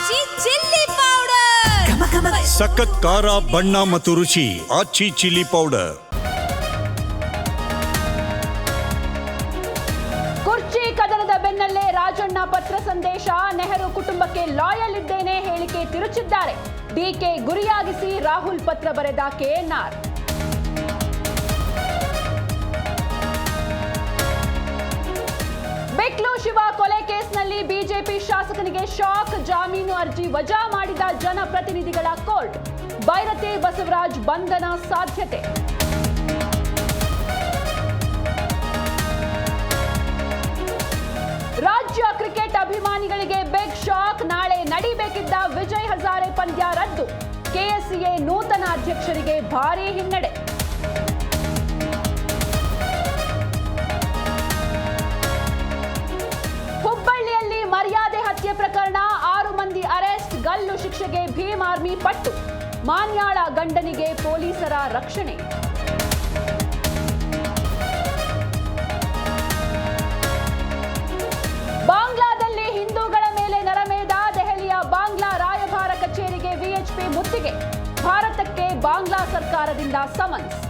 ಆಚಿ chilli powder ಸಖತ್ ಖಾರ ಬಣ್ಣ ಮತ್ತು ರುಚಿ ಆಚಿ ಚಿಲ್ಲಿ ಪೌಡರ್. ಕುರ್ಚಿ ಕದನದ ಬೆನ್ನಲ್ಲೇ ರಾಜಣ್ಣ ಪತ್ರ ಸಂದೇಶ. ನೆಹರು ಕುಟುಂಬಕ್ಕೆ ಲಾಯಲ್ ಇದ್ದೇನೆ ಹೇಳಿಕೆ ತಿರುಚಿದ್ದಾರೆ. ಡಿಕೆ ಗುರಿಯಾಗಿಸಿ ರಾಹುಲ್ ಪತ್ರ ಬರೆದ ಕೆಎನ್ಆರ್. ಬೆಕ್ಲು ಶಿವ ಕೊಲೆ ಕೇಸ್ನಲ್ಲಿ ಬಿಜೆಪಿ ಶಾಸಕನಿಗೆ ಶಾಕ್. ಜಾಮೀನು ಅರ್ಜಿ ವಜಾ ಮಾಡಿದ ಜನಪ್ರತಿನಿಧಿಗಳ ಕೋರ್ಟ್. ಬೈರತಿ ಬಸವರಾಜ್ ಬಂಧನ ಸಾಧ್ಯತೆ. ರಾಜ್ಯ ಕ್ರಿಕೆಟ್ ಅಭಿಮಾನಿಗಳಿಗೆ ಬಿಗ್ ಶಾಕ್. ನಾಳೆ ನಡೀಬೇಕಿದ್ದ ವಿಜಯ್ ಹಜಾರೆ ಪಂದ್ಯ ರದ್ದು. ಕೆಎಸ್ಸಿಎ ನೂತನ ಅಧ್ಯಕ್ಷರಿಗೆ ಭಾರೀ ಹಿನ್ನಡೆ. ಹುಬ್ಬಳ್ಳಿಯಲ್ಲಿ ಮರ್ಯಾದೆ ಹತ್ಯೆ ಪ್ರಕರಣ. 6 ಮಂದಿ ಅರೆಸ್ಟ್. ಗಲ್ಲು ಶಿಕ್ಷೆಗೆ ಭೀಮ್ ಆರ್ಮಿ ಪಟ್ಟು. ಮಾನ್ಯಾಳ ಗಂಡನಿಗೆ ಪೊಲೀಸರ ರಕ್ಷಣೆ. ಬಾಂಗ್ಲಾದಲ್ಲಿ ಹಿಂದೂಗಳ ಮೇಲೆ ನರಮೇಧ. ದೆಹಲಿಯ ಬಾಂಗ್ಲಾ ರಾಯಭಾರ ಕಚೇರಿಗೆ ವಿಎಚ್ಪಿ ಮುತ್ತಿಗೆ. ಭಾರತಕ್ಕೆ ಬಾಂಗ್ಲಾ ಸರ್ಕಾರದಿಂದ ಸಮನ್ಸ್.